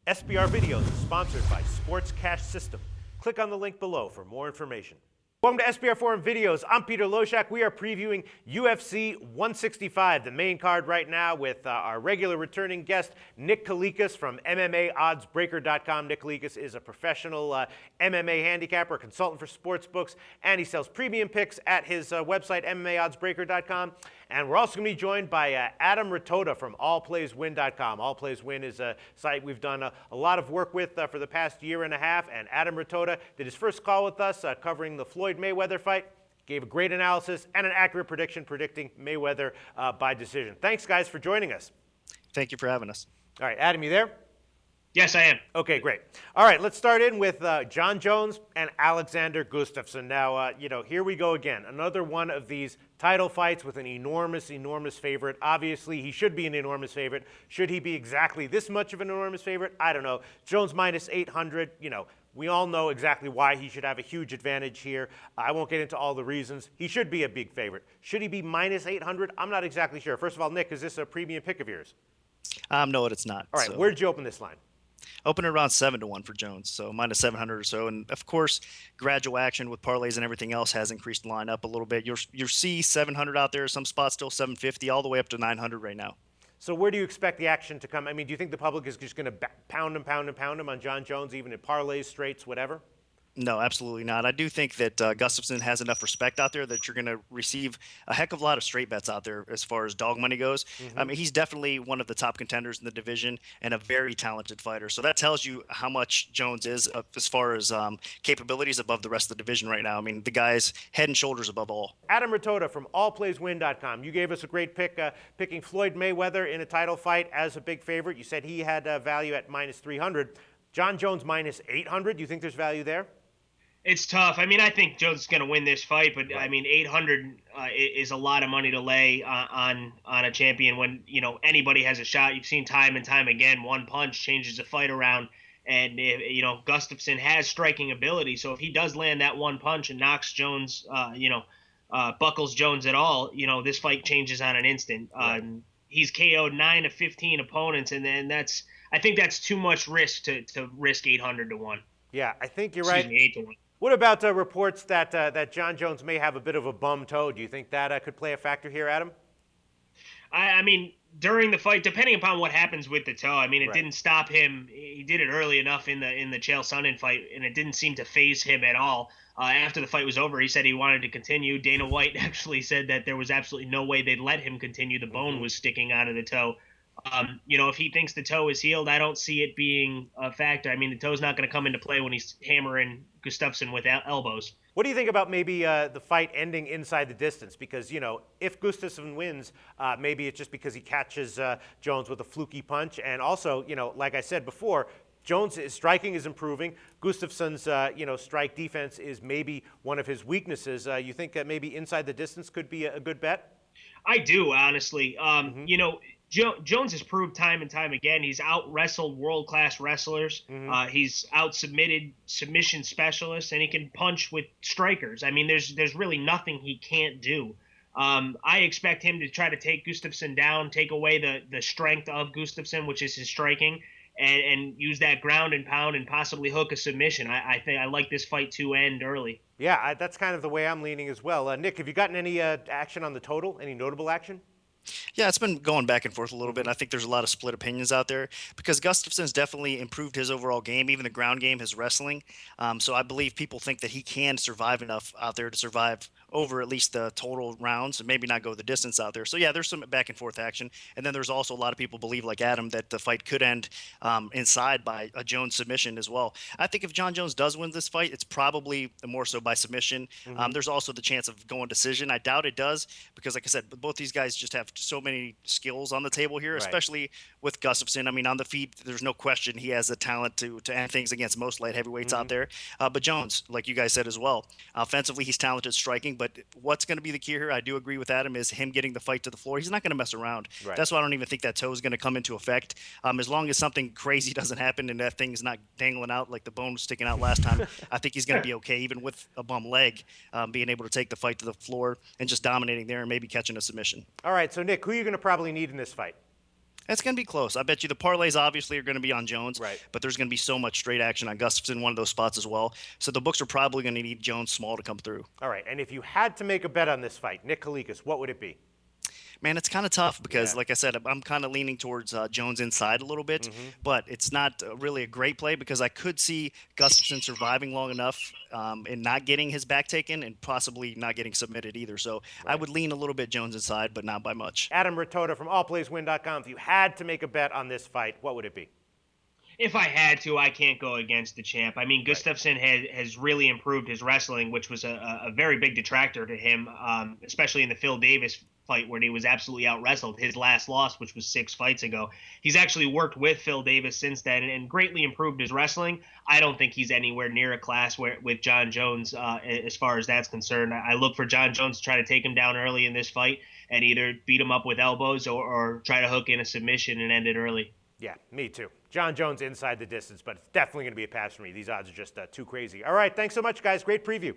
SBR Videos is sponsored by Sports Cash System. Click on the link below for more information. Welcome to SBRForum Videos. I'm Peter Loshak. We are previewing UFC 165, the main card right now with our regular returning guest, Nick Kalikas from MMAoddsbreaker.com. Nick Kalikas is a professional MMA handicapper, consultant for sports books, and he sells premium picks at his website, MMAoddsbreaker.com. And we're also going to be joined by Adam Ritota from allplayswin.com. Allplayswin is a site we've done a lot of work with for the past year and a half. And Adam Ritota did his first call with us covering the Floyd Mayweather fight. Gave a great analysis and an accurate prediction predicting Mayweather by decision. Thanks, guys, for joining us. Thank you for having us. All right, Adam, you there? Yes, I am. Okay, great. All right, let's start in with Jon Jones and Alexander Gustafsson. Now, here we go again. Another one of these title fights with an enormous, enormous favorite. Obviously, he should be an enormous favorite. Should he be exactly this much of an enormous favorite? I don't know. Jones minus 800, we all know exactly why he should have a huge advantage here. I won't get into all the reasons. He should be a big favorite. Should he be minus 800? I'm not exactly sure. First of all, Nick, is this a premium pick of yours? No, it's not. All right, where'd you open this line? Open around 7-1 for Jones, so minus 700 or so. And of course, gradual action with parlays and everything else has increased the line up a little bit. You'll see 700 out there, some spots still 750, all the way up to 900 right now. So where do you expect the action to come? I mean, do you think the public is just going to pound him on Jon Jones, even in parlays, straights, whatever? No, absolutely not. I do think that Gustafsson has enough respect out there that you're going to receive a heck of a lot of straight bets out there as far as dog money goes. I mean, he's definitely one of the top contenders in the division and a very talented fighter. So that tells you how much Jones is as far as capabilities above the rest of the division right now. I mean, the guy's head and shoulders above all. Adam Ritota from allplayswin.com. You gave us a great pick, picking Floyd Mayweather in a title fight as a big favorite. You said he had value at minus 300. Jon Jones minus 800. Do you think there's value there? It's tough. I mean, I think Jones is going to win this fight, but I mean, 800 is a lot of money to lay on a champion when anybody has a shot. You've seen time and time again, one punch changes a fight around, and Gustafsson has striking ability. So if he does land that one punch and knocks Jones, buckles Jones at all, this fight changes on an instant. He's KO'd 9 of 15 opponents, and then I think that's too much risk to risk 800 to 1. Yeah, I think you're right. 8 to 1. What about reports that Jon Jones may have a bit of a bum toe? Do you think that could play a factor here, Adam? I mean, during the fight, depending upon what happens with the toe, I mean, it didn't stop him. He did it early enough in the Chael Sonnen fight, and it didn't seem to phase him at all. After the fight was over, he said he wanted to continue. Dana White actually said that there was absolutely no way they'd let him continue. The bone was sticking out of the toe. If he thinks the toe is healed, I don't see it being a factor. I mean, the toe's not going to come into play when he's hammering Gustafsson with elbows. What do you think about maybe the fight ending inside the distance? Because, if Gustafsson wins, maybe it's just because he catches Jones with a fluky punch. And also, like I said before, Jones' striking is improving. Gustafsson's, strike defense is maybe one of his weaknesses. You think that maybe inside the distance could be a good bet? I do, honestly. Jones has proved time and time again he's out-wrestled world-class wrestlers. He's out-submitted submission specialists, and he can punch with strikers. I mean, there's really nothing he can't do. I expect him to try to take Gustafsson down, take away the strength of Gustafsson, which is his striking, and use that ground and pound and possibly hook a submission. I think I like this fight to end early. Yeah, that's kind of the way I'm leaning as well. Nick, have you gotten any action on the total? Any notable action? Yeah, it's been going back and forth a little bit. And I think there's a lot of split opinions out there because Gustafsson's definitely improved his overall game, even the ground game, his wrestling. So I believe people think that he can survive enough out there to survive over at least the total rounds and maybe not go the distance out there. So, yeah, there's some back and forth action. And then there's also a lot of people believe, like Adam, that the fight could end inside by a Jones submission as well. I think if Jon Jones does win this fight, it's probably more so by submission. There's also the chance of going decision. I doubt it does because, like I said, both these guys just have so many skills on the table here, especially with Gustafsson. I mean, on the feet, there's no question he has the talent to end things against most light heavyweights out there. But Jones, like you guys said as well, offensively, he's talented striking. But what's going to be the key here, I do agree with Adam, is him getting the fight to the floor. He's not going to mess around. That's why I don't even think that toe is going to come into effect. As long as something crazy doesn't happen and that thing's not dangling out like the bone was sticking out last time, I think he's going to be okay, even with a bum leg, being able to take the fight to the floor and just dominating there and maybe catching a submission. All right, so Nick, who are you going to probably need in this fight? It's going to be close. I bet you the parlays obviously are going to be on Jones, Right. but there's going to be so much straight action on Gustafsson, one of those spots as well. So the books are probably going to need Jones small to come through. All right, and if you had to make a bet on this fight, Nick Kalikas, what would it be? Man, it's kind of tough because, Yeah. like I said, I'm kind of leaning towards Jones inside a little bit, but it's not really a great play because I could see Gustafsson surviving long enough and not getting his back taken and possibly not getting submitted either. So I would lean a little bit Jones inside, but not by much. Adam Ritota from allplayswin.com, if you had to make a bet on this fight, what would it be? If I had to, I can't go against the champ. I mean, Gustafsson has really improved his wrestling, which was a very big detractor to him, especially in the Phil Davis fight where he was absolutely out-wrestled. His last loss, which was 6 fights ago. He's actually worked with Phil Davis since then and greatly improved his wrestling. I don't think he's anywhere near a class with John Jones as far as that's concerned. I look for John Jones to try to take him down early in this fight and either beat him up with elbows or try to hook in a submission and end it early. Yeah, me too. John Jones inside the distance, but it's definitely going to be a pass for me. These odds are just too crazy. All right, thanks so much, guys. Great preview.